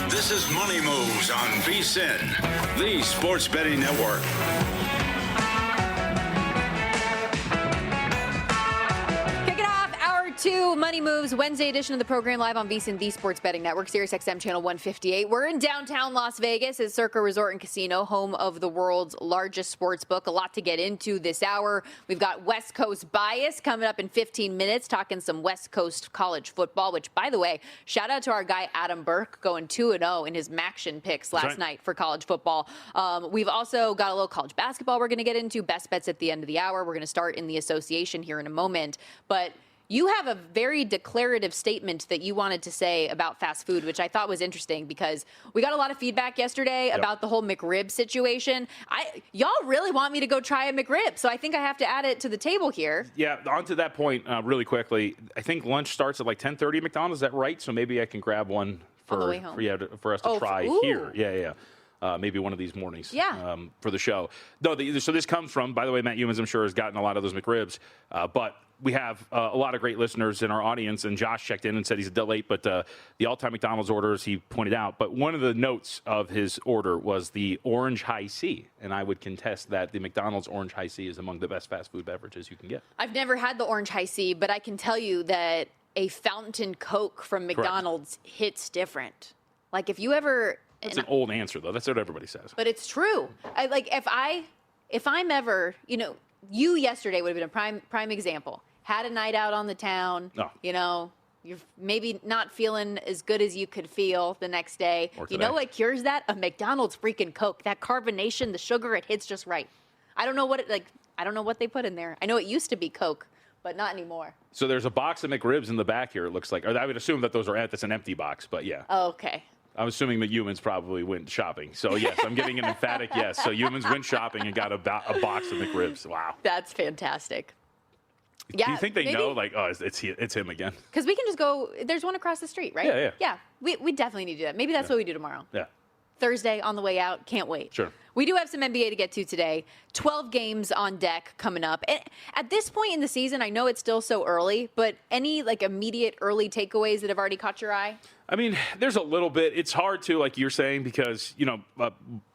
This is Money Moves on VSiN, the sports betting network. Kick it off, hour 2, Money Moves, Wednesday edition of the program, live on VSiN, the sports betting network, Sirius XM channel 158. We're in downtown Las Vegas at Circa Resort and Casino, home of the world's largest sports book. A lot to get into this hour. We've got West Coast bias coming up in 15 minutes, talking some West Coast college football, which, by the way, shout out to our guy Adam Burke going 2-0 in his Maction picks last night for college football. We've also got a little college basketball we're going to get into, best bets at the end of the hour. We're going to start in the association here in a moment. But you have a very declarative statement that you wanted to say about fast food, which I thought was interesting because we got a lot of feedback yesterday about the whole McRib situation. Y'all really want me to go try a McRib, so I think I have to add it to the table here. Yeah, on to that point really quickly. I think lunch starts at like 10:30 at McDonald's. Is that right? So maybe I can grab one for us to try here. Yeah. Maybe one of these mornings for the show. No, so this comes from, by the way, Matt Humans, I'm sure, has gotten a lot of those McRibs. But we have a lot of great listeners in our audience, and Josh checked in and said he's a bit late, but the all-time McDonald's orders he pointed out. But one of the notes of his order was the Orange High C, and I would contest that the McDonald's Orange High C is among the best fast food beverages you can get. I've never had the Orange High C, but I can tell you that a fountain Coke from McDonald's hits different. Like if you ever... That's an old answer, though. That's what everybody says. But it's true. If I'm ever, you yesterday would have been a prime example. Had a night out on the town. No. You're maybe not feeling as good as you could feel the next day. You know what cures that? A McDonald's freaking Coke. That carbonation, the sugar, it hits just right. I don't know what they put in there. I know it used to be Coke, but not anymore. So there's a box of McRibs in the back here, it looks like. Or I would assume that that's an empty box, but yeah. Oh, okay. I'm assuming that humans probably went shopping. So, yes, I'm getting an emphatic yes. So humans went shopping and got a box of McRibs. Wow. That's fantastic. Yeah, do you think they know, like, oh, it's him again? Because we can just go, there's one across the street, right? Yeah. We definitely need to do that. Maybe that's what we do tomorrow. Yeah. Thursday on the way out. Can't wait. Sure. We do have some NBA to get to today. 12 games on deck coming up. And at this point in the season, I know it's still so early, but any, like, immediate early takeaways that have already caught your eye? I mean, there's a little bit. It's hard to, like you're saying, because,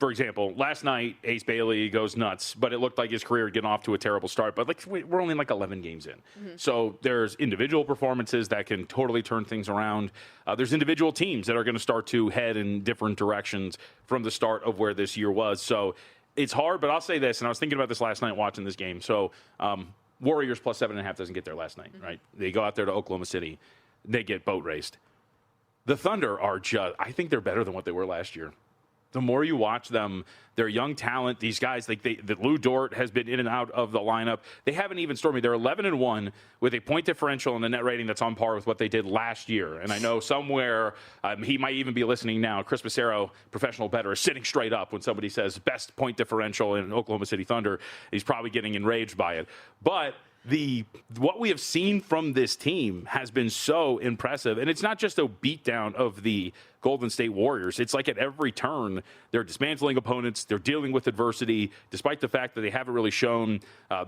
for example, last night, Ace Bailey goes nuts, but it looked like his career getting off to a terrible start. But, we're only, 11 games in. Mm-hmm. So there's individual performances that can totally turn things around. There's individual teams that are going to start to head in different directions from the start of where this year was. So it's hard, but I'll say this, and I was thinking about this last night watching this game. So Warriors plus 7.5 doesn't get there last night, right? They go out there to Oklahoma City. They get boat raced. The Thunder are I think they're better than what they were last year. The more you watch them, they're young talent. These guys, the Lou Dort has been in and out of the lineup. They haven't even Stormy. They're 11-1 with a point differential and a net rating that's on par with what they did last year. And I know somewhere he might even be listening now. Chris Massaro, professional bettor, is sitting straight up when somebody says best point differential in Oklahoma City Thunder. He's probably getting enraged by it. But what we have seen from this team has been so impressive. And it's not just a beatdown of the Golden State Warriors. It's like at every turn, they're dismantling opponents. They're dealing with adversity, despite the fact that they haven't really shown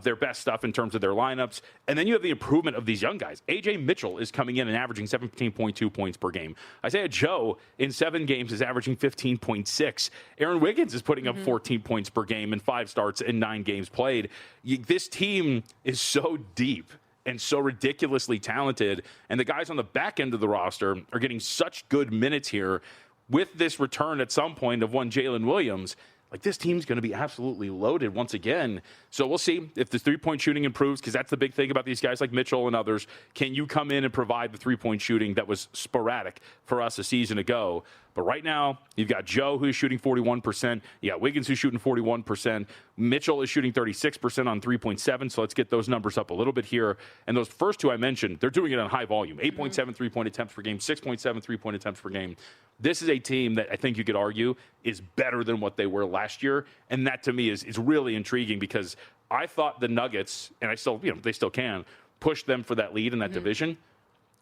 their best stuff in terms of their lineups. And then you have the improvement of these young guys. A.J. Mitchell is coming in and averaging 17.2 points per game. Isaiah Joe, in 7 games, is averaging 15.6. Aaron Wiggins is putting up 14 points per game in 5 starts and 9 games played. This team is so deep and so ridiculously talented, and the guys on the back end of the roster are getting such good minutes here with this return at some point of one Jalen Williams. Like, this team's going to be absolutely loaded once again. So we'll see if the three-point shooting improves, because that's the big thing about these guys like Mitchell and others. Can you come in and provide the three-point shooting that was sporadic for us a season ago? But right now, you've got Joe, who's shooting 41%. You got Wiggins, who's shooting 41%. Mitchell is shooting 36% on 3.7, so let's get those numbers up a little bit here. And those first two I mentioned, they're doing it on high volume. 8.7 three-point attempts per game, 6.7 three-point attempts per game. This is a team that I think you could argue is better than what they were last year. And that, to me, is really intriguing, because I thought the Nuggets, and they still can, push them for that lead in that division.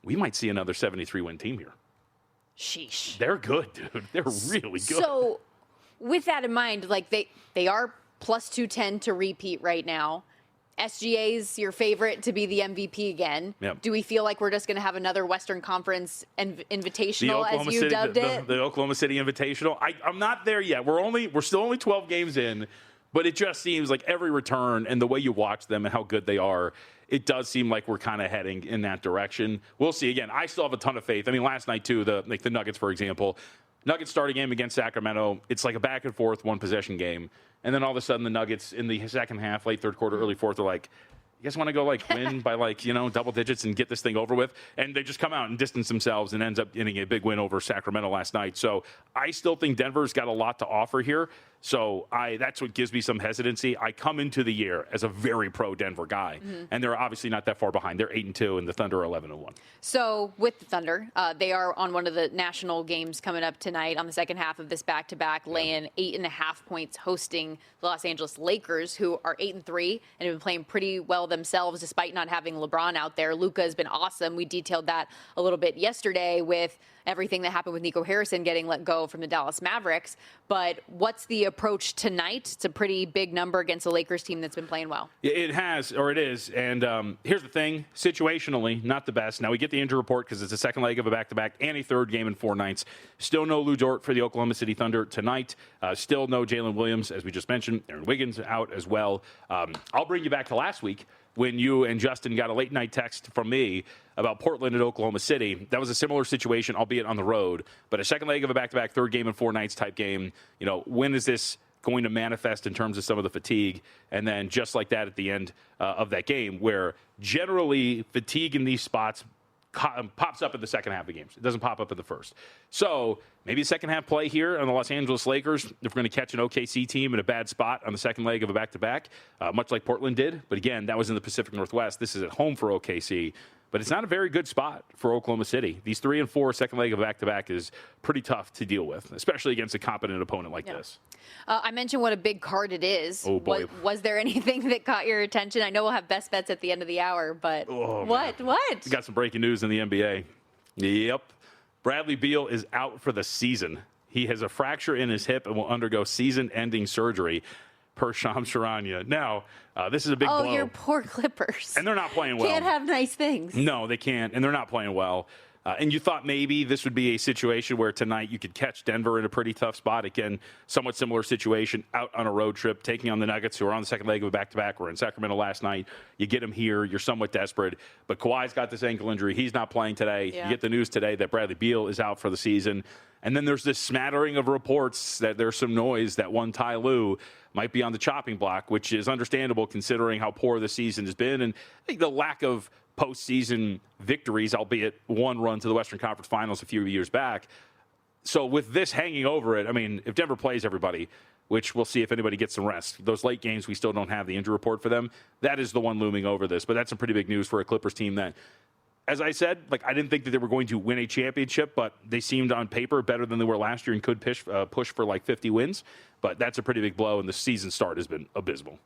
We might see another 73-win team here. Sheesh. They're good, dude. They're really good. So with that in mind, like they are plus 210 to repeat right now. SGA's your favorite to be the MVP again. Yep. Do we feel like we're just going to have another Western Conference Invitational, as you dubbed it? The Oklahoma City Invitational. I'm not there yet. We're still only 12 games in, but it just seems like every return and the way you watch them and how good they are, it does seem like we're kind of heading in that direction. We'll see. Again, I still have a ton of faith. I mean, last night, too, the Nuggets, for example. Nuggets start a game against Sacramento. It's like a back-and-forth, one-possession game. And then all of a sudden, the Nuggets in the second half, late third quarter, early fourth, are like, you guys want to go, win by, double digits and get this thing over with? And they just come out and distance themselves and ends up getting a big win over Sacramento last night. So I still think Denver's got a lot to offer here. So that's what gives me some hesitancy. I come into the year as a very pro-Denver guy, and they're obviously not that far behind. They're 8-2, and the Thunder are 11-1. So with the Thunder, they are on one of the national games coming up tonight on the second half of this back-to-back, laying 8.5 points, hosting the Los Angeles Lakers, who are 8-3 and have been playing pretty well themselves despite not having LeBron out there. Luka has been awesome. We detailed that a little bit yesterday with everything that happened with Nico Harrison getting let go from the Dallas Mavericks. But what's the approach tonight? It's a pretty big number against a Lakers team that's been playing well. It is. And here's the thing. Situationally, not the best. Now, we get the injury report because it's the second leg of a back-to-back and a third game in 4 nights. Still no Lou Dort for the Oklahoma City Thunder tonight. Still no Jalen Williams, as we just mentioned. Aaron Wiggins out as well. I'll bring you back to last week when you and Justin got a late-night text from me about Portland and Oklahoma City. That was a similar situation, albeit on the road. But a second leg of a back-to-back, third game in 4 nights type game. When is this going to manifest in terms of some of the fatigue? And then just like that at the end of that game, where generally fatigue in these spots pops up in the second half of games. It doesn't pop up in the first. So maybe a second half play here on the Los Angeles Lakers if we're going to catch an OKC team in a bad spot on the second leg of a back-to-back, much like Portland did. But again, that was in the Pacific Northwest. This is at home for OKC. But it's not a very good spot for Oklahoma City. These 3 and 4 second leg of back-to-back is pretty tough to deal with, especially against a competent opponent like this. I mentioned what a big card it is. Oh, boy. Was there anything that caught your attention? I know we'll have best bets at the end of the hour, but what? We got some breaking news in the NBA. Yep. Bradley Beal is out for the season. He has a fracture in his hip and will undergo season-ending surgery, per Shams Charania. Now, this is a big blow. Oh, your poor Clippers. And they're not playing well. Can't have nice things. No, they can't, and they're not playing well. And you thought maybe this would be a situation where tonight you could catch Denver in a pretty tough spot. Again, somewhat similar situation, out on a road trip, taking on the Nuggets, who are on the second leg of a back-to-back. We're in Sacramento last night. You get him here. You're somewhat desperate. But Kawhi's got this ankle injury. He's not playing today. Yeah. You get the news today that Bradley Beal is out for the season. And then there's this smattering of reports that there's some noise that one Ty Lue might be on the chopping block, which is understandable considering how poor the season has been. And I think the lack of postseason victories, albeit one run to the Western Conference Finals a few years back. So with this hanging over it, I mean, if Denver plays everybody, which we'll see if anybody gets some rest. Those late games, we still don't have the injury report for them. That is the one looming over this. But that's some pretty big news for a Clippers team that, as I said, I didn't think that they were going to win a championship, but they seemed on paper better than they were last year and could push for 50 wins. But that's a pretty big blow, and the season start has been abysmal.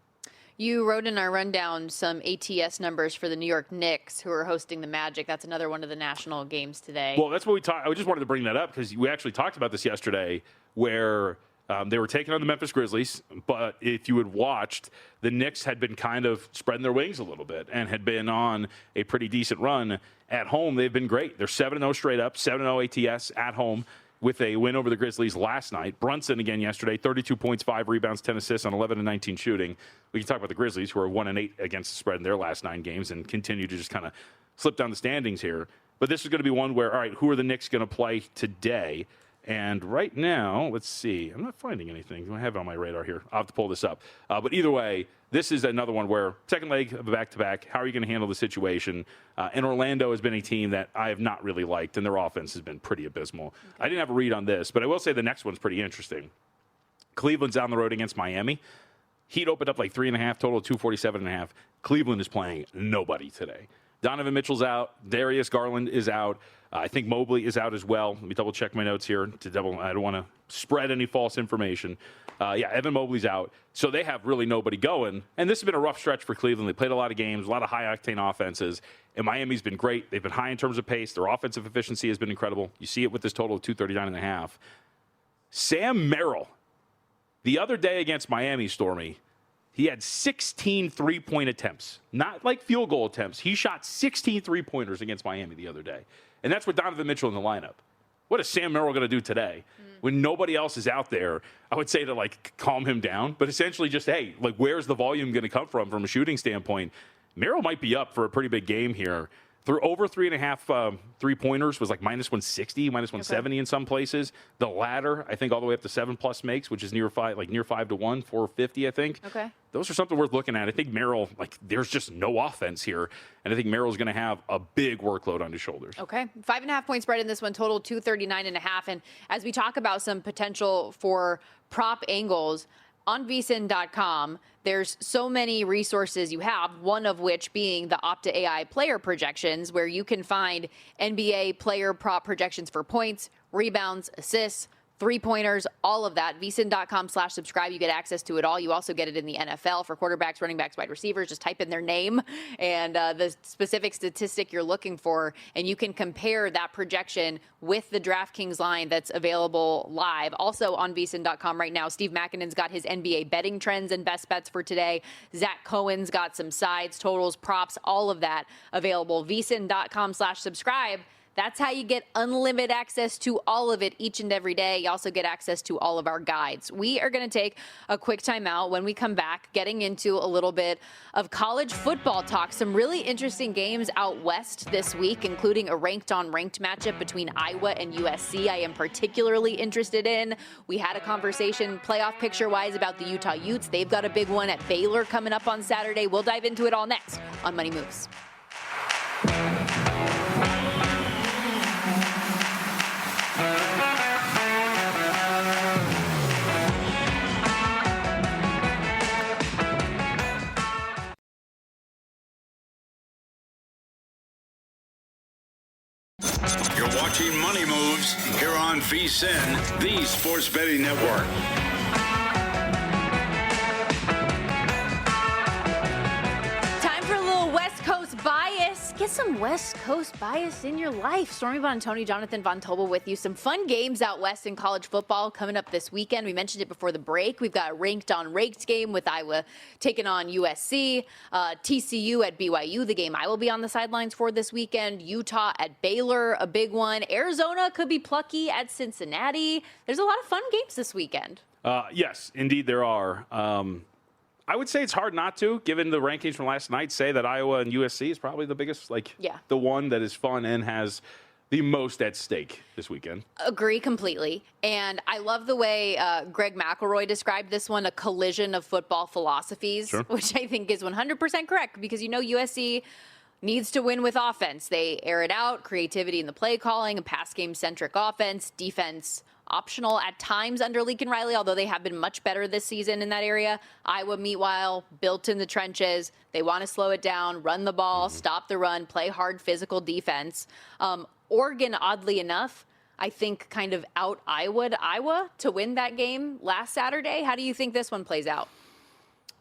You wrote in our rundown some ATS numbers for the New York Knicks, who are hosting the Magic. That's another one of the national games today. Well, that's what we talked. I just wanted to bring that up because we actually talked about this yesterday, where they were taking on the Memphis Grizzlies. But if you had watched, the Knicks had been kind of spreading their wings a little bit and had been on a pretty decent run. At home, they've been great. They're 7-0 straight up, 7-0 ATS at home, with a win over the Grizzlies last night. Brunson again yesterday, 32 points, 5 rebounds, 10 assists on 11 and 19 shooting. We can talk about the Grizzlies, who are 1-8 against the spread in their last 9 games and continue to just kind of slip down the standings here. But this is going to be one where, all right, who are the Knicks going to play today? And right now, let's see. I'm not finding anything. I have it on my radar here. I'll have to pull this up. But either way, this is another one where second leg of a back-to-back, how are you going to handle the situation? And Orlando has been a team that I have not really liked, and their offense has been pretty abysmal. Okay. I didn't have a read on this, but I will say the next one's pretty interesting. Cleveland's on the road against Miami. Heat opened up 3.5, total of 247.5. Cleveland is playing nobody today. Donovan Mitchell's out. Darius Garland is out. I think Mobley is out as well. Let me double-check my notes here. I don't want to spread any false information. Evan Mobley's out. So they have really nobody going. And this has been a rough stretch for Cleveland. They played a lot of games, a lot of high-octane offenses. And Miami's been great. They've been high in terms of pace. Their offensive efficiency has been incredible. You see it with this total of 239.5. Sam Merrill, the other day against Miami, Stormy, he had 16 three-point attempts, not like field goal attempts. He shot 16 three-pointers against Miami the other day. And that's with Donovan Mitchell in the lineup. What is Sam Merrill going to do today? When nobody else is out there, I would say to, like, calm him down. But essentially just, hey, like, where's the volume going to come from a shooting standpoint? Merrill might be up for a pretty big game here. Through over 3.5 three-pointers was like minus 160, minus 170 in some places. The latter, I think, all the way up to 7+ makes, which is near 5 to 1, 450, I think. Okay. Those are something worth looking at. I think Merrill, like, there's just no offense here. And I think Merrill's going to have a big workload on his shoulders. Okay. 5.5 point spread in this one, total 239.5. And as we talk about some potential for prop angles, on vsin.com, there's so many resources you have, one of which being the Opta AI player projections, where you can find NBA player prop projections for points, rebounds, assists, three-pointers, all of that. vsin.com/subscribe. You get access to it all. You also get it in the NFL for quarterbacks, running backs, wide receivers. Just type in their name and the specific statistic you're looking for, and you can compare that projection with the DraftKings line that's available live. Also on vsin.com right now, Steve Makinen's got his NBA betting trends and best bets for today. Zach Cohen's got some sides, totals, props, all of that available. vsin.com/subscribe. That's how you get unlimited access to all of it each and every day. You also get access to all of our guides. We are going to take a quick timeout. When we come back, getting into a little bit of college football talk. Some really interesting games out west this week, including a ranked-on-ranked matchup between Iowa and USC I am particularly interested in. We had a conversation playoff picture-wise about the Utah Utes. They've got a big one at Baylor coming up on Saturday. We'll dive into it all next on Money Moves. You're watching Money Moves here on VSiN, the Sports Betting Network. Time for a little West Coast bias. Get some West Coast bias in your life. Stormy Buonantony, Jonathan Von Tobel with you. Some fun games out west in college football coming up this weekend. We mentioned it before the break. We've got a ranked-on-ranked game with Iowa taking on USC. TCU at BYU, the game I will be on the sidelines for this weekend. Utah at Baylor, a big one. Arizona could be plucky at Cincinnati. There's a lot of fun games this weekend. Yes, indeed there are. I would say it's hard not to, given the rankings from last night, say that Iowa and USC is probably the biggest, the one that is fun and has the most at stake this weekend. Agree completely. And I love the way Greg McElroy described this one, a collision of football philosophies, which I think is 100% correct because, USC needs to win with offense. They air it out, creativity in the play calling, a pass game-centric offense, defense optional at times under Lincoln Riley, although they have been much better this season in that area. Iowa, meanwhile, built in the trenches. They want to slow it down, run the ball, stop the run, play hard physical defense. Oregon, oddly enough, I think kind of out Iowa to win that game last Saturday. How do you think this one plays out?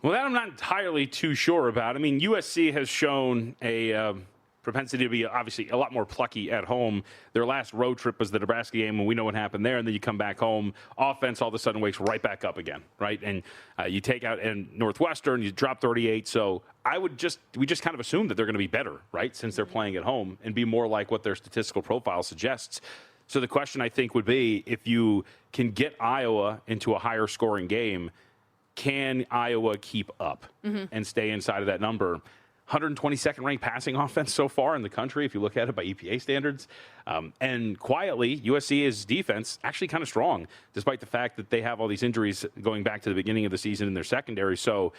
Well, that I'm not entirely too sure about. I mean, USC has shown a propensity to be obviously a lot more plucky at home. Their last road trip was the Nebraska game, and we know what happened there. And then you come back home, offense all of a sudden wakes right back up again, right? And you take out and Northwestern, you drop 38. So we just kind of assume that they're going to be better, right, since they're playing at home and be more like what their statistical profile suggests. So the question I think would be, if you can get Iowa into a higher scoring game, can Iowa keep up and stay inside of that number? 122nd ranked passing offense so far in the country, if you look at it by EPA standards. And quietly, USC's defense actually kind of strong, despite the fact that they have all these injuries going back to the beginning of the season in their secondary. So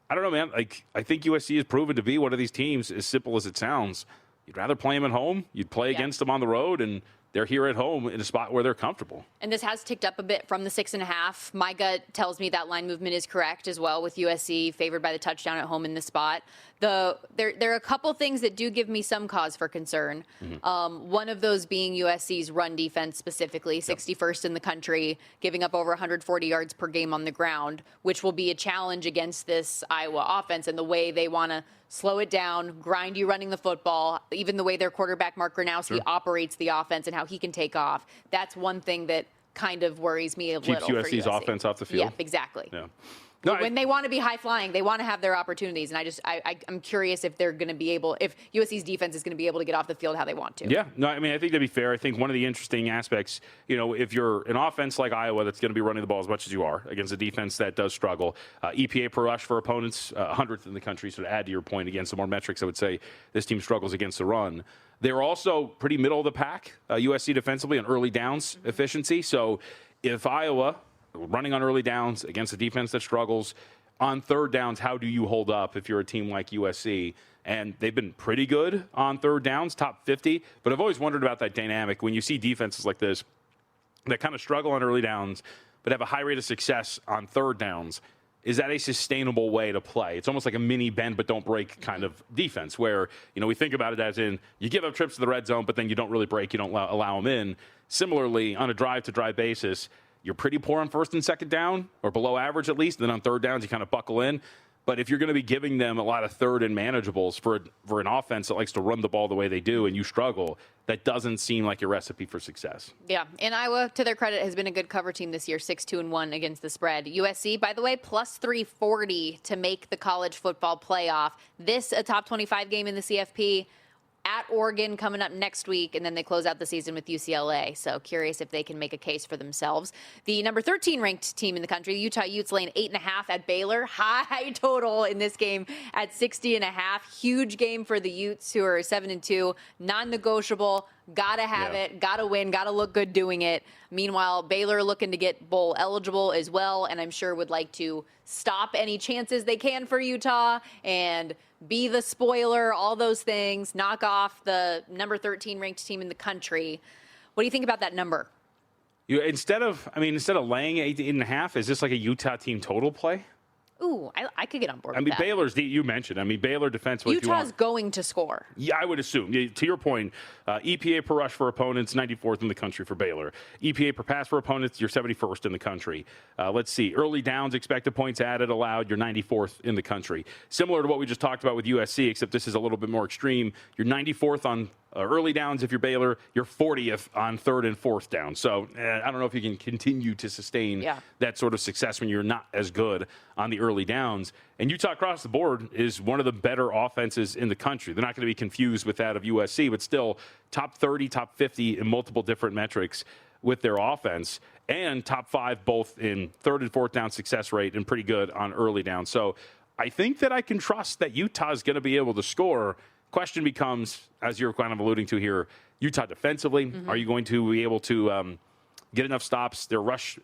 I don't know, man. I think USC has proven to be one of these teams, as simple as it sounds. You'd rather play them at home. You'd play against them on the road, and they're here at home in a spot where they're comfortable. And this has ticked up a bit from the 6.5. My gut tells me that line movement is correct as well, with USC favored by the touchdown at home in this spot. There are a couple things that do give me some cause for concern. One of those being USC's run defense specifically, 61st in the country, giving up over 140 yards per game on the ground, which will be a challenge against this Iowa offense and the way they want to slow it down, grind you running the football, even the way their quarterback, Mark Gronowski, operates the offense and how he can take off. That's one thing that kind of worries me a little. Keeps USC's offense off the field. Yeah, exactly. Yeah. No, when they want to be high flying, they want to have their opportunities. And I'm curious if they're going to be able, if USC's defense is going to be able to get off the field how they want to. Yeah, no, I mean, I think that'd be fair. I think one of the interesting aspects, if you're an offense like Iowa that's going to be running the ball as much as you are against a defense that does struggle, EPA per rush for opponents, 100th in the country. So to add to your point, again, some more metrics, I would say this team struggles against the run. They're also pretty middle of the pack, USC defensively, on early downs efficiency. So if Iowa running on early downs against a defense that struggles, on third downs, how do you hold up if you're a team like USC? And they've been pretty good on third downs, top 50. But I've always wondered about that dynamic when you see defenses like this that kind of struggle on early downs but have a high rate of success on third downs. Is that a sustainable way to play? It's almost like a mini bend but don't break kind of defense where, we think about it as in you give up trips to the red zone, but then you don't really break, you don't allow them in. Similarly, on a drive-to-drive basis, you're pretty poor on first and second down, or below average at least. And then on third downs, you kind of buckle in. But if you're going to be giving them a lot of third and manageables for an offense that likes to run the ball the way they do, and you struggle, that doesn't seem like a recipe for success. Yeah, and Iowa, to their credit, has been a good cover team this year, 6-2-1 against the spread. USC, by the way, plus 340 to make the college football playoff. This, a top 25 game in the CFP. At Oregon coming up next week, and then they close out the season with UCLA. So curious if they can make a case for themselves. The number 13 ranked team in the country, Utah Utes, laying 8.5 at Baylor. High total in this game at 60.5. Huge game for the Utes, who are 7-2. Non-negotiable. Gotta have it. Gotta win. Gotta look good doing it. Meanwhile, Baylor looking to get bowl eligible as well, and I'm sure would like to stop any chances they can for Utah and be the spoiler, all those things, knock off the number 13 ranked team in the country. What do you think about that number? Instead of laying 8.5, is this like a Utah team total play? Ooh, I could get on board with that. Baylor's, you mentioned, Baylor defensively. Utah's going to score. Yeah, I would assume. To your point, EPA per rush for opponents, 94th in the country for Baylor. EPA per pass for opponents, you're 71st in the country. Let's see. Early downs, expected points added, allowed, you're 94th in the country. Similar to what we just talked about with USC, except this is a little bit more extreme. You're 94th on early downs if you're Baylor. You're 40th on third and fourth down. So I don't know if you can continue to sustain that sort of success when you're not as good on the early downs. And Utah across the board is one of the better offenses in the country. They're not going to be confused with that of USC, but still top 30, top 50 in multiple different metrics with their offense, and top 5 both in third and fourth down success rate and pretty good on early down. So I think that I can trust that Utah is going to be able to score. Question becomes, as you're kind of alluding to here, Utah defensively, are you going to be able to get enough stops? Their rush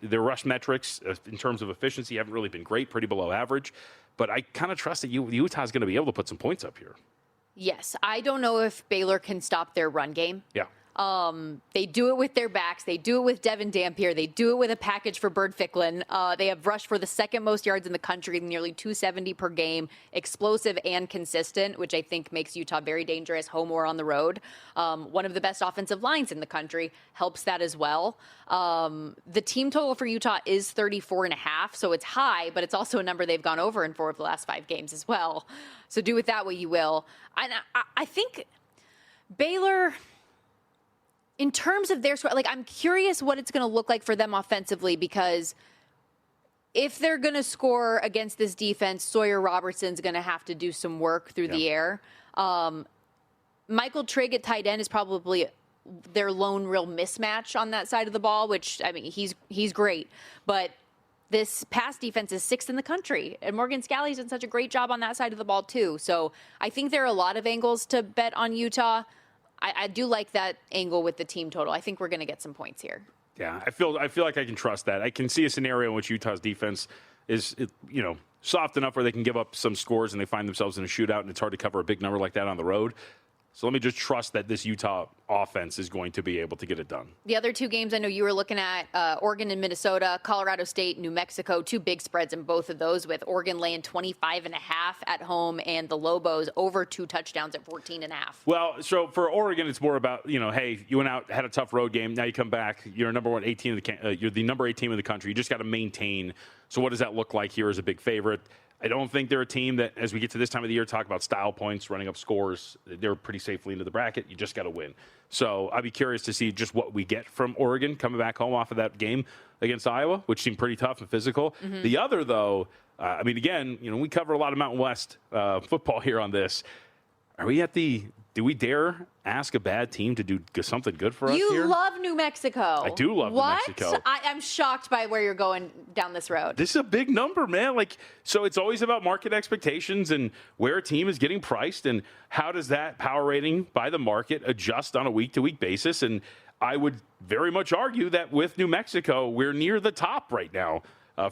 metrics in terms of efficiency haven't really been great, pretty below average. But I kind of trust that Utah is going to be able to put some points up here. Yes. I don't know if Baylor can stop their run game. Yeah. They do it with their backs. They do it with Devin Dampier. They do it with a package for Bird Ficklin. They have rushed for the second most yards in the country, nearly 270 per game, explosive and consistent, which I think makes Utah very dangerous, home or on the road. One of the best offensive lines in the country helps that as well. The team total for Utah is 34.5, so it's high, but it's also a number they've gone over in 4 of the last 5 games as well. So do with that what you will. I think Baylor, in terms of their score, I'm curious what it's going to look like for them offensively, because if they're going to score against this defense, Sawyer Robertson's going to have to do some work through the air. Michael Trigg at tight end is probably their lone real mismatch on that side of the ball, which, he's great. But this pass defense is 6th in the country, and Morgan Scalley's done such a great job on that side of the ball too. So I think there are a lot of angles to bet on Utah. I do like that angle with the team total. I think we're going to get some points here. Yeah, I feel like I can trust that. I can see a scenario in which Utah's defense is, soft enough where they can give up some scores and they find themselves in a shootout, and it's hard to cover a big number like that on the road. So let me just trust that this Utah offense is going to be able to get it done. The other 2 games I know you were looking at, Oregon and Minnesota, Colorado State, New Mexico, 2 big spreads in both of those, with Oregon laying 25.5 at home and the Lobos over 2 touchdowns at 14.5. Well, so for Oregon, it's more about, hey, you went out, had a tough road game. Now you come back, you're number 18 you're the number 8 team in the country. You just got to maintain. So what does that look like here as a big favorite? I don't think they're a team that, as we get to this time of the year, talk about style points, running up scores. They're pretty safely into the bracket. You just got to win. So I'd be curious to see just what we get from Oregon coming back home off of that game against Iowa, which seemed pretty tough and physical. Mm-hmm. The other, though, again, we cover a lot of Mountain West football here on this. Do we dare ask a bad team to do something good for us here? You love New Mexico. I do love New Mexico. I'm shocked by where you're going down this road. This is a big number, man. So it's always about market expectations and where a team is getting priced and how does that power rating by the market adjust on a week-to-week basis. And I would very much argue that with New Mexico, we're near the top right now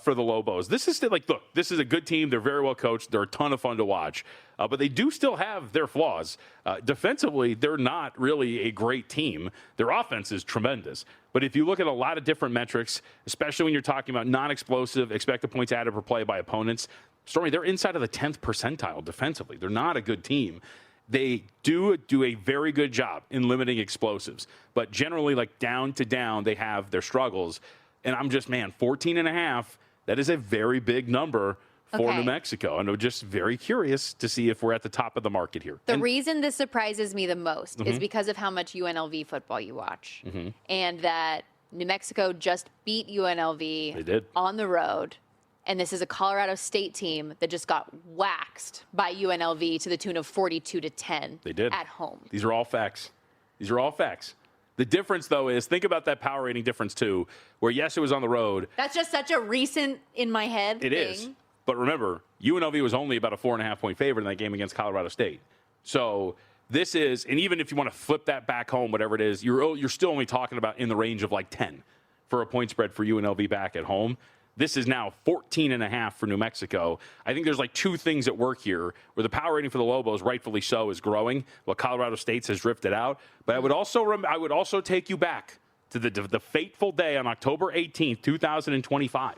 for the Lobos. This is look, this is a good team. They're very well coached. They're a ton of fun to watch. But they do still have their flaws. Defensively, they're not really a great team. Their offense is tremendous. But if you look at a lot of different metrics, especially when you're talking about non-explosive, expected points added per play by opponents, Stormy, they're inside of the 10th percentile defensively. They're not a good team. They do a very good job in limiting explosives. But generally, down to down, they have their struggles. And I'm just, 14.5, that is a very big number for New Mexico. And I'm just very curious to see if we're at the top of the market here. The reason this surprises me the most is because of how much UNLV football you watch. Mm-hmm. And that New Mexico just beat UNLV They did. on the road. And this is a Colorado State team that just got waxed by UNLV to the tune of 42-10. They did. At home. These are all facts. The difference, though, is think about that power rating difference, too, where, yes, it was on the road. That's just such a recent in my head thing. It is. But remember, UNLV was only about a 4.5-point favorite in that game against Colorado State. So this is, and even if you want to flip that back home, whatever it is, you're still only talking about in the range of 10 for a point spread for UNLV back at home. This is now 14.5 for New Mexico. I think there's two things at work here where the power rating for the Lobos, rightfully so, is growing, while Colorado State's has drifted out. But I would also take you back to the fateful day on October 18th, 2025.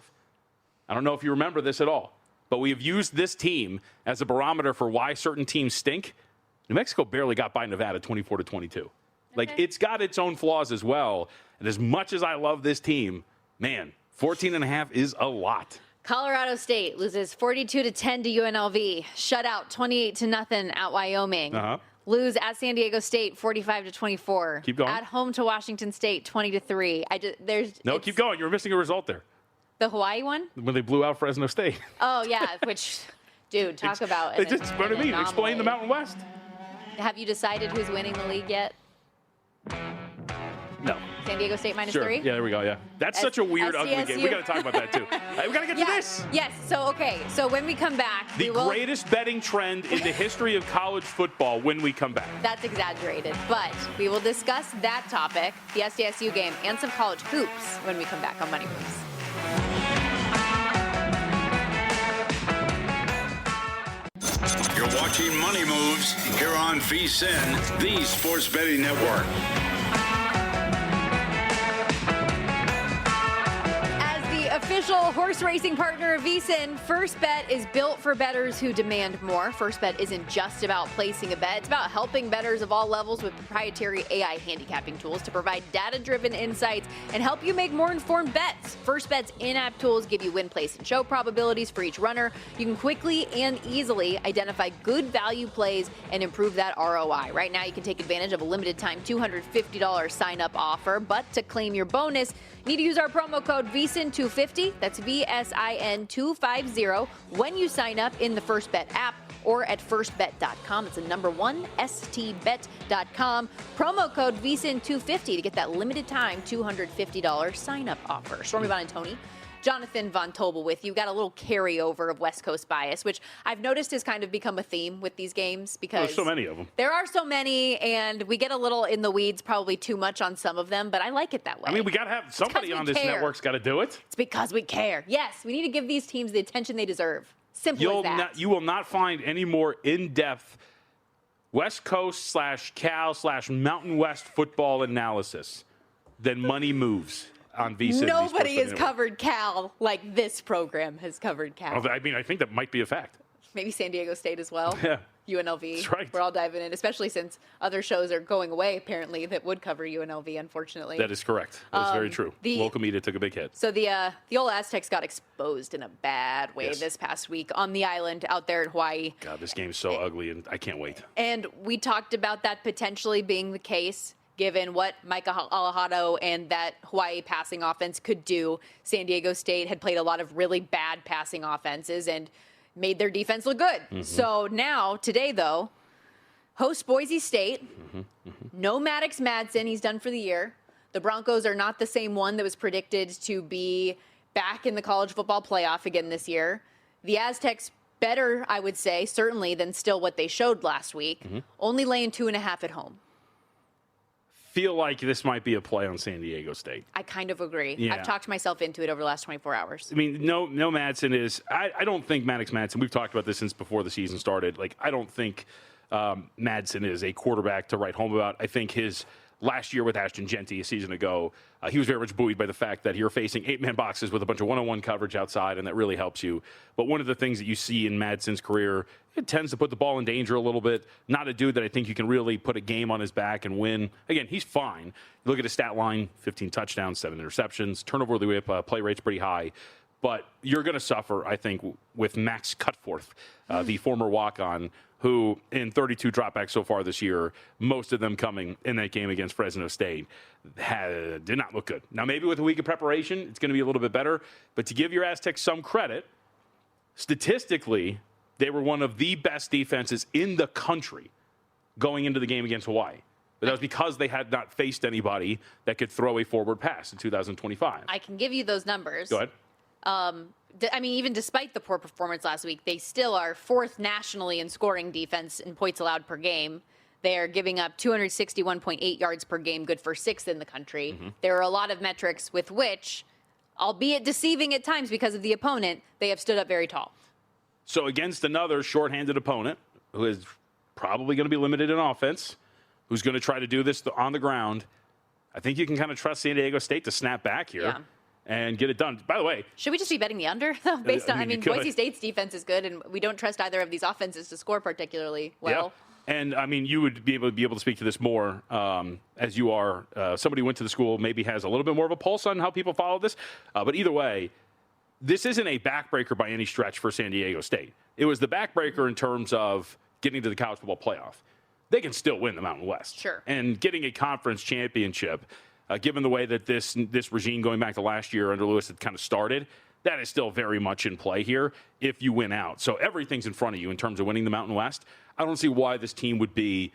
I don't know if you remember this at all, but we have used this team as a barometer for why certain teams stink. New Mexico barely got by Nevada 24-22. It's got its own flaws as well. And as much as I love this team, 14.5 is a lot. Colorado State loses 42-10 to UNLV. Shutout 28-0 at Wyoming. Uh-huh. Lose at San Diego State 45-24. Keep going. At home to Washington State 20-3. Keep going. You're missing a result there. The Hawaii one? When they blew out Fresno State. Oh yeah, which, dude, talk about it. That's what I mean. Explain the Mountain West. Have you decided who's winning the league yet? No. San Diego State -3? Yeah, there we go, yeah. That's such a weird, ugly game. We got to talk about that, too. We got to get to this. Yes, so when we come back. The greatest betting trend in the history of college football when we come back. That's exaggerated, but we will discuss that topic, the SDSU game, and some college hoops when we come back on Money Moves. You're watching Money Moves here on VSiN, the Sports Betting Network. Official horse racing partner of VSiN, First Bet is built for bettors who demand more. First Bet isn't just about placing a bet. It's about helping bettors of all levels with proprietary AI handicapping tools to provide data-driven insights and help you make more informed bets. First Bet's in-app tools give you win, place, and show probabilities for each runner. You can quickly and easily identify good value plays and improve that ROI. Right now, you can take advantage of a limited-time $250 sign-up offer, but to claim your bonus, you need to use our promo code VSIN250. That's VSIN250 when you sign up in the First Bet app or at firstbet.com. It's the number one, stbet.com. Promo code VSIN250 to get that limited time $250 sign-up offer. Stormy Buonantony, Jonathan Von Tobel with you. Got a little carryover of West Coast bias, which I've noticed has kind of become a theme with these games because there's so many of them. There are so many, and we get a little in the weeds, probably too much on some of them, but I like it that way. We got to have somebody on this network's got to do it. It's because we care. Yes, we need to give these teams the attention they deserve. Simple as that. You will not find any more in-depth West Coast /Cal /Mountain West football analysis than Money Moves on VSiN. Nobody has covered Cal like this program has covered Cal. I think that might be a fact. Maybe San Diego State as well. UNLV. That's right. We're all diving in, especially since other shows are going away, apparently, that would cover UNLV, unfortunately. That is correct. That is very true. Local media took a big hit. So the old Aztecs got exposed in a bad way this past week on the island out there in Hawaii. God, this game's so ugly, and I can't wait. And we talked about that potentially being the case, given what Micah Alejado and that Hawaii passing offense could do. San Diego State had played a lot of really bad passing offenses and made their defense look good. So now, today, though, host Boise State. No Maddox Madsen. He's done for the year. The Broncos are not the same one that was predicted to be back in the college football playoff again this year. The Aztecs better, I would say, certainly, than still what they showed last week. Only laying 2.5 at home. Feel like this might be a play on San Diego State. I kind of agree. Yeah. I've talked myself into it over the last 24 hours. I mean, no Madsen is. I don't think Maddox Madsen. We've talked about this since before the season started. Like, I don't think Madsen is a quarterback to write home about. I think his last year with Ashton Genty a season ago, he was very much buoyed by the fact that you're facing 8-man boxes with a bunch of one-on-one coverage outside, and that really helps you. But one of the things that you see in Madsen's career, it tends to put the ball in danger a little bit. Not a dude that I think you can really put a game on his back and win. Again, he's fine. You look at his stat line, 15 touchdowns, 7 interceptions, turnover of the whip, play rate's pretty high. But you're going to suffer, I think, with Max Cutforth, the former walk-on, who in 32 dropbacks so far this year, most of them coming in that game against Fresno State, did not look good. Now, maybe with a week of preparation, it's going to be a little bit better. But to give your Aztecs some credit, statistically, they were one of the best defenses in the country going into the game against Hawaii. But that was because they had not faced anybody that could throw a forward pass in 2025. I can give you those numbers. Go ahead. I mean, even despite the poor performance last week, they still are fourth nationally in scoring defense in points allowed per game. They are giving up 261.8 yards per game, good for sixth in the country. There are a lot of metrics with which, albeit deceiving at times because of the opponent, they have stood up very tall. So against another shorthanded opponent who is probably going to be limited in offense, who's going to try to do this on the ground, I think you can kind of trust San Diego State to snap back here. And get it done. By the way, should we just be betting the under, though? Based on, I mean Boise State's defense is good, and we don't trust either of these offenses to score particularly well. Yeah. And I mean, you would be able to speak to this more as you are somebody who went to the school, maybe has a little bit more of a pulse on how people follow this. But either way, this isn't a backbreaker by any stretch for San Diego State. It was the backbreaker in terms of getting to the college football playoff. They can still win the Mountain West. Sure. And getting a conference championship. Given the way that this regime going back to last year under Lewis had kind of started, that is still very much in play here if you win out. So everything's in front of you in terms of winning the Mountain West. I don't see why this team would be,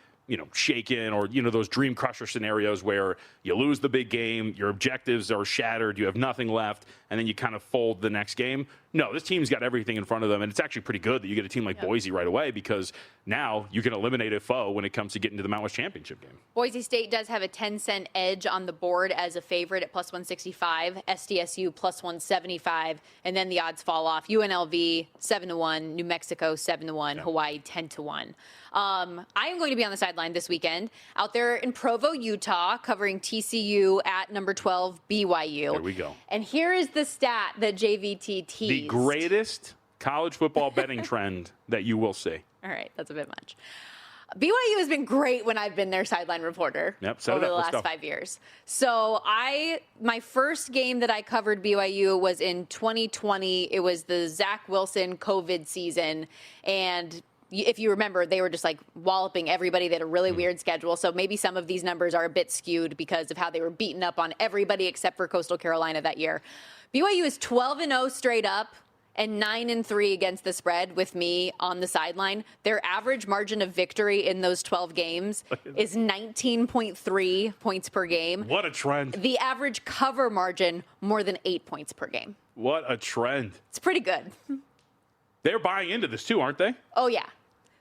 shaken or, those dream crusher scenarios where you lose the big game, your objectives are shattered, you have nothing left, and then you kind of fold the next game. No, this team's got everything in front of them, and it's actually pretty good that you get a team like Boise right away because now you can eliminate a foe when it comes to getting to the Mountain West Championship game. Boise State does have a 10-cent edge on the board as a favorite at plus 165, SDSU plus 175, and then the odds fall off. UNLV 7-1, New Mexico 7-1, Hawaii 10-1. I am going to be on the sideline this weekend out there in Provo, Utah, covering TCU at number 12 BYU. There we go. And here is the stat that JVT teased. The greatest college football betting trend that you will see. All right, that's a bit much. BYU has been great when I've been their sideline reporter over the last 5 years. So my first game that I covered BYU was in 2020. It was the Zach Wilson COVID season, and if you remember, they were just like walloping everybody. They had a really weird schedule. So maybe some of these numbers are a bit skewed because of how they were beaten up on everybody except for Coastal Carolina that year. BYU is 12-0 straight up and 9-3 against the spread with me on the sideline. Their average margin of victory in those 12 games is 19.3 points per game. What a trend. The average cover margin, more than 8 points per game. What a trend. It's pretty good. They're buying into this too, aren't they? Oh, yeah.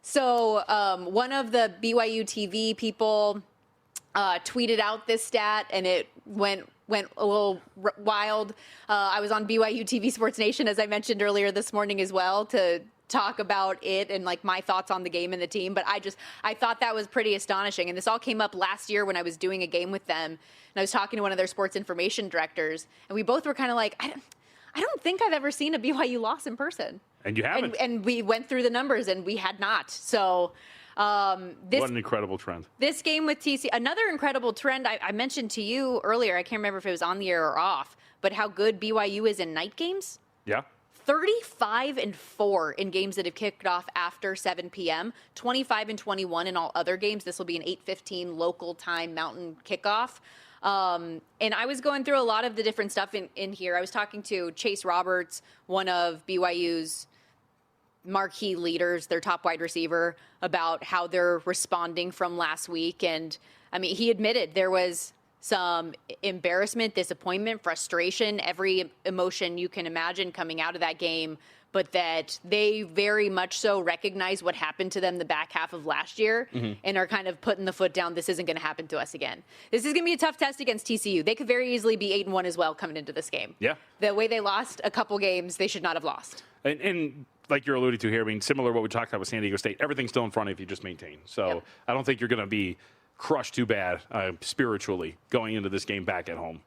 So one of the BYU TV people tweeted out this stat, and it went a little wild. I was on BYU TV Sports Nation, as I mentioned earlier this morning as well, to talk about it and like my thoughts on the game and the team. But I thought that was pretty astonishing. And this all came up last year when I was doing a game with them, and I was talking to one of their sports information directors, and we both were kind of like, I don't think I've ever seen a BYU loss in person. And you haven't. And we went through the numbers, and we had not. So what an incredible trend. This game with TCU, another incredible trend I mentioned to you earlier. I can't remember if it was on the air or off, but how good BYU is in night games. Yeah. 35-4 in games that have kicked off after 7 p.m., 25-21 in all other games. This will be an 8:15 local time Mountain kickoff. And I was going through a lot of the different stuff in here. I was talking to Chase Roberts, one of BYU's marquee leaders, their top wide receiver, about how they're responding from last week. And, I mean, he admitted there was some embarrassment, disappointment, frustration, every emotion you can imagine coming out of that game, but that they very much so recognize what happened to them the back half of last year and are kind of putting the foot down. This isn't going to happen to us again. This is going to be a tough test against TCU. They could very easily be 8-1 as well coming into this game. Yeah. The way they lost a couple games, they should not have lost. And like you're alluding to here, I mean, similar to what we talked about with San Diego State, everything's still in front of you, just maintain. So Yep. I don't think you're going to be crushed too bad spiritually going into this game back at home.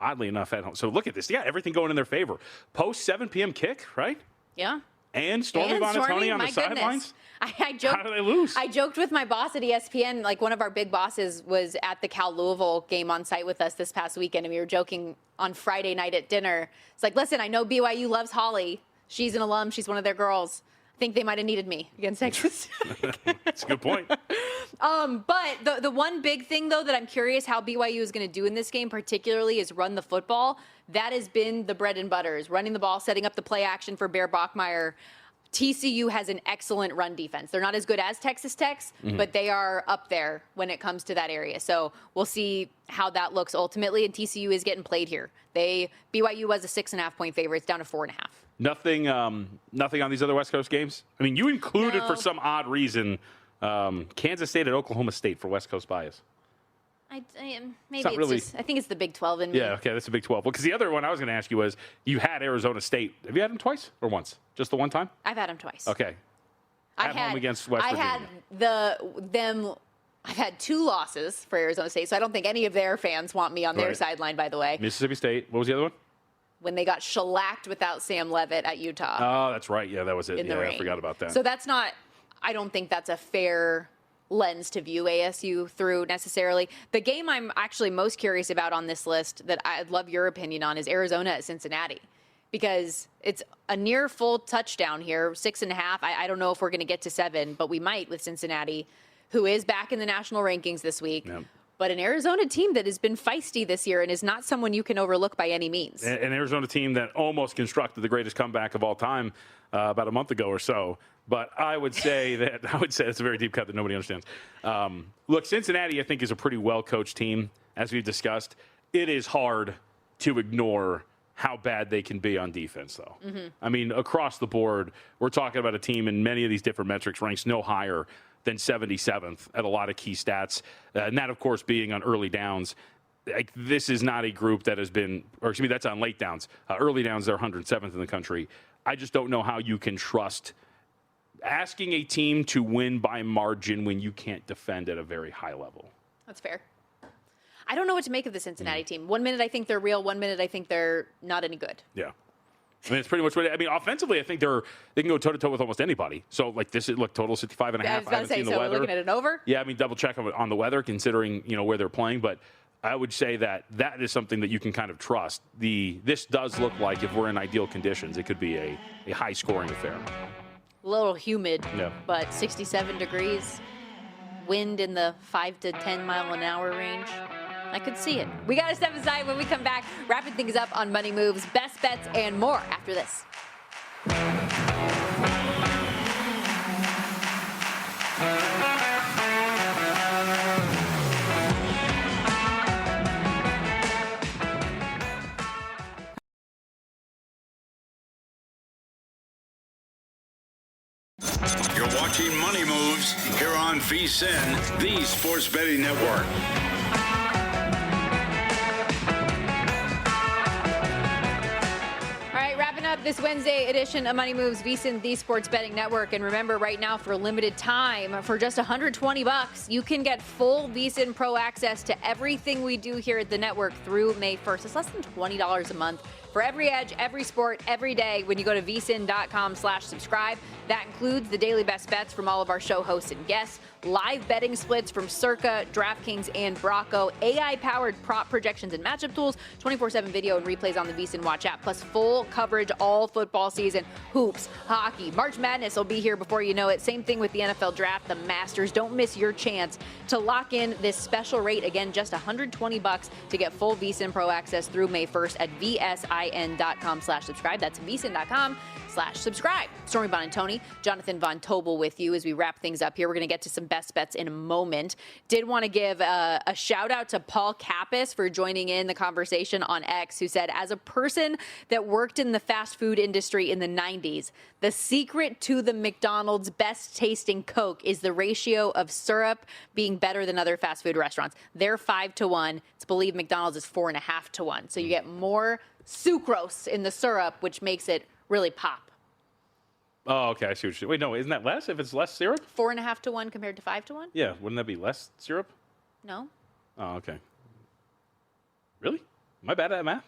Oddly enough, at home. So look at this. Yeah, everything going in their favor. Post 7 p.m. kick, right? Yeah. And Stormy Buonantony on the sidelines. I joked, how do they lose? I joked with my boss at ESPN, like one of our big bosses was at the Cal Louisville game on site with us this past weekend, and we were joking on Friday night at dinner. It's like, listen, I know BYU loves Holly. She's an alum. She's one of their girls. I think they might have needed me against Texas. That's a good point. But the one big thing, though, that I'm curious how BYU is going to do in this game, particularly, is run the football. That has been the bread and butter, is running the ball, setting up the play action for Bear Bachmeier. TCU has an excellent run defense. They're not as good as Texas Tech, but they are up there when it comes to that area. So we'll see how that looks ultimately. And TCU is getting played here. BYU was a 6.5-point favorite. It's down to 4.5. Nothing on these other West Coast games? I mean, you included for some odd reason Kansas State and Oklahoma State for West Coast bias. Maybe it's really, just, I think it's the Big 12 in me. Yeah, okay, that's the Big 12. Well, because the other one I was going to ask you was, you had Arizona State. Have you had them twice or once? Just the one time? I've had them twice. Okay. Home against West Virginia. I've had 2 losses for Arizona State, so I don't think any of their fans want me on their sideline, by the way. Mississippi State. What was the other one? When they got shellacked without Sam Levitt at Utah. Oh, that's right. Yeah, that was it. Yeah, I forgot about that. So that's not, I don't think that's a fair lens to view ASU through necessarily. The game I'm actually most curious about on this list that I'd love your opinion on is Arizona at Cincinnati, because it's a near full touchdown here, 6.5. I don't know if we're going to get to 7, but we might with Cincinnati, who is back in the national rankings this week. Yep. But an Arizona team that has been feisty this year and is not someone you can overlook by any means. An Arizona team that almost constructed the greatest comeback of all time about a month ago or so. But I would say it's a very deep cut that nobody understands. Look, Cincinnati, I think, is a pretty well-coached team, as we've discussed. It is hard to ignore how bad they can be on defense, though. I mean, across the board, we're talking about a team in many of these different metrics ranks no higher than 77th at a lot of key stats. And that, of course, being on early downs. Like, this is not a group that has been, or excuse me, that's on late downs. Early downs, they're 107th in the country. I just don't know how you can trust asking a team to win by margin when you can't defend at a very high level. That's fair. I don't know what to make of the Cincinnati team. 1 minute I think they're real. 1 minute I think they're not any good. Yeah. I mean, it's pretty much what I mean. Offensively, I think they can go toe-to-toe with almost anybody. So, like, this is, look, total 65.5. I was about to say, so we're looking at an over? Yeah, I mean, double check on the weather, considering, where they're playing. But I would say that is something that you can kind of trust. This does look like, if we're in ideal conditions, it could be a high-scoring affair. A little humid, but 67 degrees, wind in the 5 to 10 mile an hour range. I could see it. We got to step aside. When we come back, wrapping things up on Money Moves, best bets, and more after this. You're watching Money Moves here on VSiN, the Sports Betting Network. This Wednesday edition of Money Moves, VSiN, the Sports Betting Network. And remember, right now, for a limited time, for just $120, you can get full VSiN Pro access to everything we do here at the network through May 1st. It's less than $20 a month for every edge, every sport, every day when you go to vsin.com/subscribe. That includes the daily best bets from all of our show hosts and guests, live betting splits from Circa, DraftKings, and Brocco, AI-powered prop projections and matchup tools, 24/7 video and replays on the VSiN Watch app, plus full coverage all football season, hoops, hockey, March Madness will be here before you know it. Same thing with the NFL Draft, the Masters. Don't miss your chance to lock in this special rate. Again, just $120 to get full VSiN Pro access through May 1st at vsin.com/subscribe. That's vsin.com/subscribe. Stormy Buonantony, Jonathan Von Tobel with you as we wrap things up here. We're going to get to some best bets in a moment. Did want to give a shout out to Paul Kappas for joining in the conversation on X, who said, as a person that worked in the fast food industry in the 90s, the secret to the McDonald's best tasting Coke is the ratio of syrup being better than other fast food restaurants. They're 5-1. It's believed McDonald's is 4.5-1. So you get more sucrose in the syrup, which makes it really pop. Oh, okay. I see what you're saying. Wait, no, isn't that less if it's less syrup? 4.5-1 compared to 5-1? Yeah, wouldn't that be less syrup? No. Oh, okay. Really? Am I bad at math?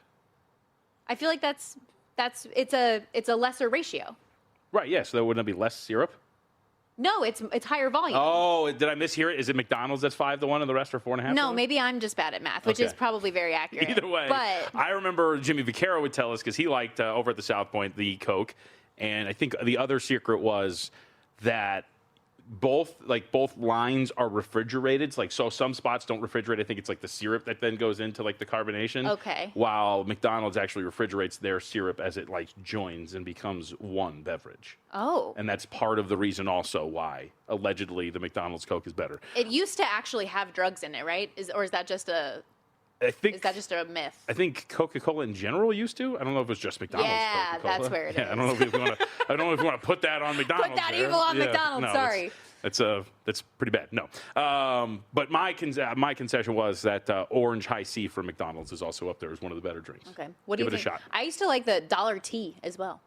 I feel like it's a lesser ratio. Right, yeah, so wouldn't that be less syrup? No, it's higher volume. Oh, did I mishear it? Is it McDonald's that's 5-1 and the rest are 4.5? No, maybe I'm just bad at math, which is probably very accurate. Either way, but I remember Jimmy Vaccaro would tell us, because he liked over at the South Point the Coke, and I think the other secret was that both lines are refrigerated. So some spots don't refrigerate. I think it's like the syrup that then goes into like the carbonation. Okay. While McDonald's actually refrigerates their syrup as it like joins and becomes one beverage. Oh. And that's part of the reason also why allegedly the McDonald's Coke is better. It used to actually have drugs in it, right? Is that just a myth? I think Coca-Cola in general used to. I don't know if it was just McDonald's. Yeah, Coca-Cola. that's where it is. I don't know if you want to. I don't know if you want to put that on McDonald's. Put that there. evil on Yeah, McDonald's. no, Sorry. That's pretty bad. No. But my concession was that Orange High C from McDonald's is also up there as one of the better drinks. Okay. What do you think? think? Give it a shot. I used to like the dollar tea as well.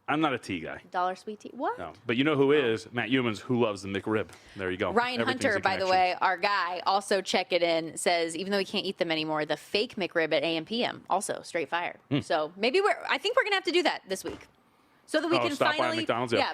I'm not a tea guy. Dollar sweet tea. What? No. But you know who is? Matt Humans, who loves the McRib. There you go. Ryan Hunter, by the way, our guy, also check it in, says even though we can't eat them anymore, the fake McRib at AM PM, also straight fire. So maybe I think we're going to have to do that this week. So that we can finally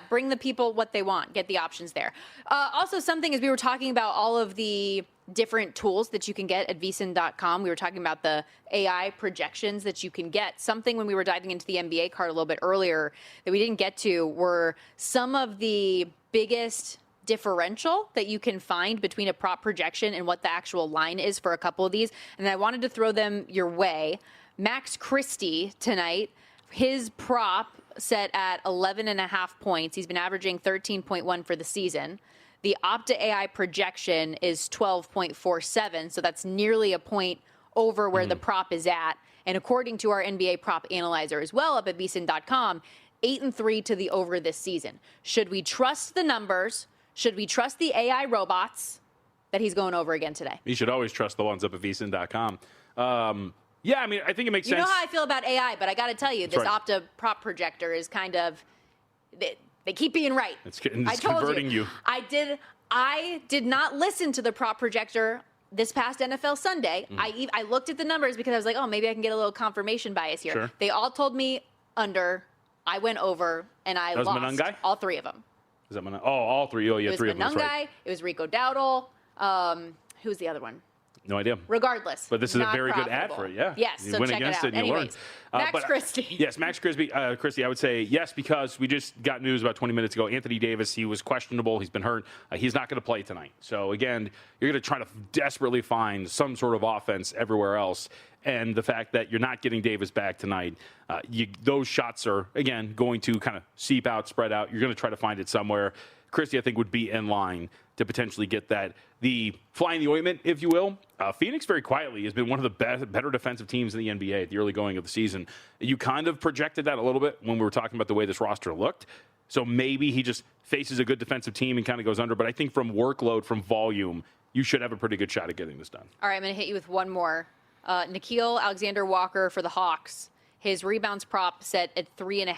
bring the people what they want, get the options there. Also, something as we were talking about all of the different tools that you can get at vsin.com. We were talking about the AI projections that you can get. Something when we were diving into the NBA card a little bit earlier that we didn't get to were some of the biggest differential that you can find between a prop projection and what the actual line is for a couple of these. And I wanted to throw them your way. Max Christie tonight, his prop set at 11.5 points. He's been averaging 13.1 for the season. The Opta AI projection is 12.47, so that's nearly a point over where the prop is at. And according to our NBA prop analyzer as well up at vsin.com, 8-3 to the over this season. Should we trust the numbers? Should we trust the AI robots that he's going over again today? You should always trust the ones up at vsin.com. Yeah, I mean, I think it makes sense. You know how I feel about AI, but I got to tell you, this Opta prop projector is kind of... They keep being right. It's converting you. I did not listen to the prop projector this past NFL Sunday. I looked at the numbers because I was like, oh, maybe I can get a little confirmation bias here. Sure. They all told me under. I went over, and I lost all three of them. Is that Monangai? Oh, all three. Oh, yeah, three of them. It was Monangai. It was Rico Dowdle. Who's the other one? No idea. Regardless. But this is a very good ad for it, yeah. Yes, you so win check against it out. and you learn. Max Christie. Yes, Max Christie, I would say yes, because we just got news about 20 minutes ago. Anthony Davis, he was questionable. He's been hurt. He's not going to play tonight. So, again, you're going to try to desperately find some sort of offense everywhere else. And the fact that you're not getting Davis back tonight, those shots are, again, going to kind of seep out, spread out. You're going to try to find it somewhere. Christie, I think, would be in line to potentially get that. The fly in the ointment, if you will. Phoenix, very quietly, has been one of the better defensive teams in the NBA at the early going of the season. You kind of projected that a little bit when we were talking about the way this roster looked. So maybe he just faces a good defensive team and kind of goes under. But I think from workload, from volume, you should have a pretty good shot at getting this done. All right, I'm going to hit you with one more. Nickeil Alexander-Walker for the Hawks. His rebounds prop set at 3.5.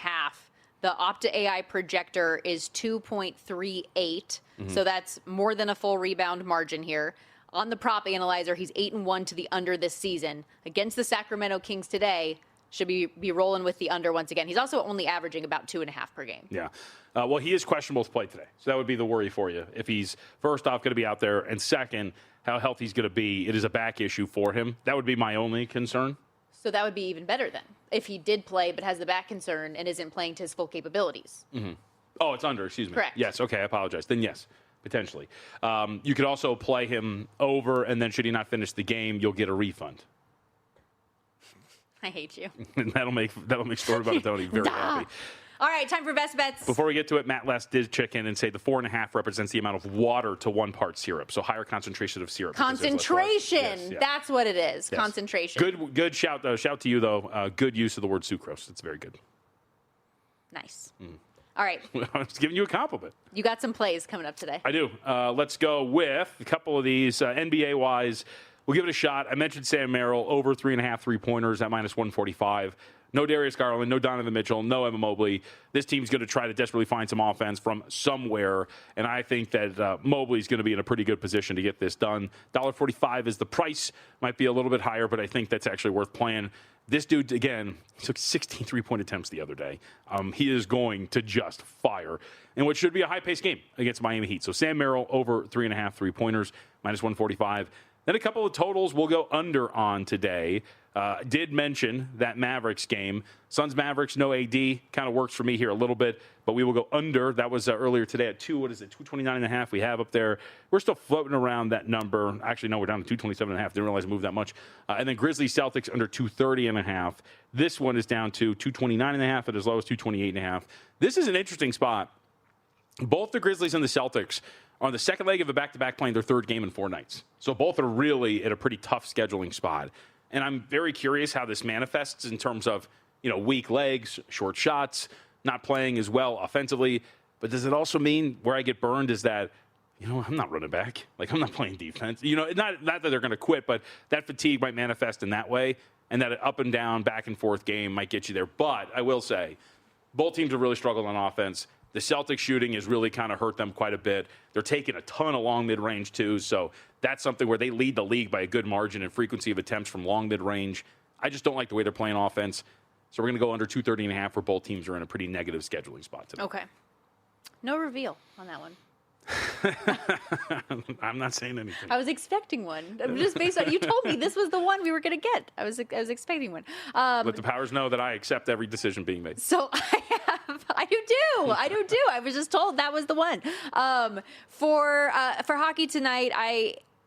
The Opta AI projector is 2.38, so that's more than a full rebound margin here. On the prop analyzer, he's 8-1 to the under this season. Against the Sacramento Kings today, should be rolling with the under once again. He's also only averaging about 2.5 per game. Yeah. Well, he is questionable to play today. So that would be the worry for you. If he's, first off, going to be out there, and second, how healthy he's going to be. It is a back issue for him. That would be my only concern. So that would be even better then, if he did play but has the back concern and isn't playing to his full capabilities. Mm-hmm. Oh, it's under, excuse me. Correct. Yes, okay, I apologize. Then yes, potentially. You could also play him over, and then should he not finish the game, you'll get a refund. I hate you. And that'll make Stormy Buonantony very happy. All right, time for best bets. Before we get to it, Matt Less did check in and say the 4.5 represents the amount of water to 1 part syrup, so higher concentration of syrup. Concentration. Yes, yeah. That's what it is. Yes. Concentration. Good shout. Shout to you though. Good use of the word sucrose. It's very good. Nice. All right. I was giving you a compliment. You got some plays coming up today. I do. Let's go with a couple of these NBA wise. We'll give it a shot. I mentioned Sam Merrill over 3.5 3-pointers at -145. No Darius Garland, no Donovan Mitchell, no Evan Mobley. This team's going to try to desperately find some offense from somewhere, and I think that Mobley's going to be in a pretty good position to get this done. $1.45 is the price. Might be a little bit higher, but I think that's actually worth playing. This dude, again, took 16 3-point attempts the other day. He is going to just fire in what should be a high-paced game against Miami Heat. So Sam Merrill over 3.5 3-pointers, -145. Then a couple of totals we'll go under on today. Did mention that Mavericks game. Suns-Mavericks, no AD. Kind of works for me here a little bit, but we will go under. That was earlier today at 229.5 we have up there. We're still floating around that number. Actually, no, we're down to 227.5. Didn't realize it moved that much. And then Grizzlies-Celtics under 230.5. This one is down to 229.5 at as low as 228.5. This is an interesting spot. Both the Grizzlies and the Celtics are on the second leg of a back-to-back playing their third game in 4 nights. So both are really at a pretty tough scheduling spot. And I'm very curious how this manifests in terms of, weak legs, short shots, not playing as well offensively. But does it also mean where I get burned is that, I'm not running back. Like, I'm not playing defense. Not that they're going to quit, but that fatigue might manifest in that way. And that up and down, back and forth game might get you there. But I will say, both teams have really struggled on offense. The Celtics shooting has really kind of hurt them quite a bit. They're taking a ton of long mid-range, too. So that's something where they lead the league by a good margin in frequency of attempts from long mid-range. I just don't like the way they're playing offense. So we're going to go under 230.5 where both teams are in a pretty negative scheduling spot today. Okay. No reveal on that one. I'm not saying anything. I was expecting one. Just based on you told me this was the one we were going to get. I was expecting one. Let the powers know that I accept every decision being made. So I do too. I was just told that was the one. For hockey tonight,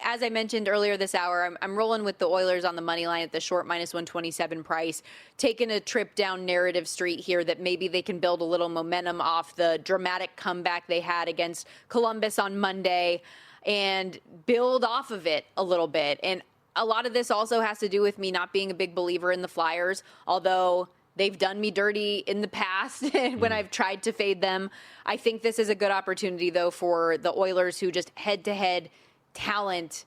as I mentioned earlier this hour, I'm rolling with the Oilers on the money line at the short -127 price, taking a trip down narrative street here that maybe they can build a little momentum off the dramatic comeback they had against Columbus on Monday and build off of it a little bit. And a lot of this also has to do with me not being a big believer in the Flyers, although they've done me dirty in the past when I've tried to fade them. I think this is a good opportunity, though, for the Oilers, who just head-to-head talent,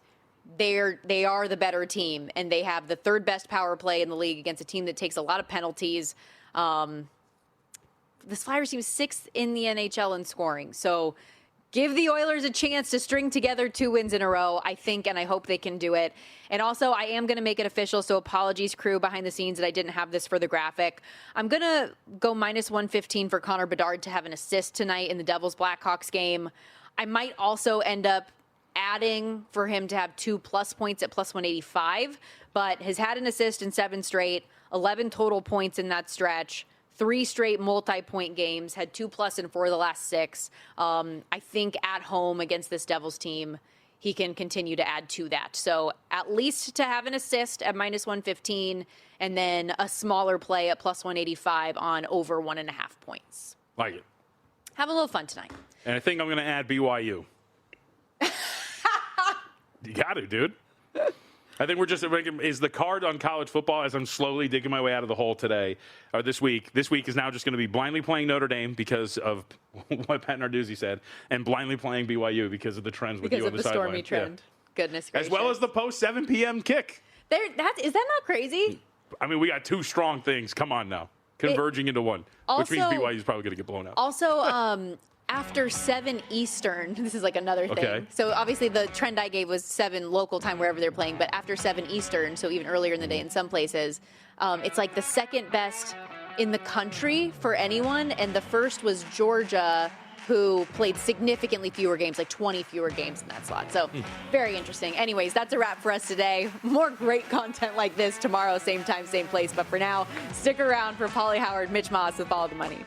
they are the better team, and they have the third best power play in the league against a team that takes a lot of penalties. This Flyers team is 6th in the NHL in scoring, so give the Oilers a chance to string together 2 wins in a row, I think, and I hope they can do it. And also, I am going to make it official, so apologies, crew, behind the scenes, that I didn't have this for the graphic. I'm going to go -115 for Connor Bedard to have an assist tonight in the Devils-Blackhawks game. I might also end up adding for him to have 2+ points at +185, but has had an assist in 7 straight, 11 total points in that stretch, 3 straight multi-point games, had 2+ in 4 of the last 6. I think at home against this Devils team, he can continue to add to that. So at least to have an assist at -115, and then a smaller play at +185 on over 1.5 points. Like it. Have a little fun tonight. And I think I'm going to add BYU. You got to, dude. I think we're just is the card on college football as I'm slowly digging my way out of the hole today or this week. This week is now just going to be blindly playing Notre Dame because of what Pat Narduzzi said, and blindly playing BYU because of the trends with you on the sideline. Stormy trend. Yeah. Goodness gracious. As well as the post 7 p.m. kick. Is that not crazy? I mean, we got 2 strong things. Come on now. Converging into one, which means BYU is probably going to get blown out. Also, after 7 Eastern, this is like another thing. Okay. So obviously the trend I gave was 7 local time wherever they're playing, but after 7 Eastern, so even earlier in the day in some places, it's like the second best in the country for anyone, and the first was Georgia, who played significantly fewer games, like 20 fewer games in that slot. So very interesting. Anyways, that's a wrap for us today. More great content like this tomorrow, same time, same place. But for now, stick around for Pauly Howard, Mitch Moss with Follow the Money.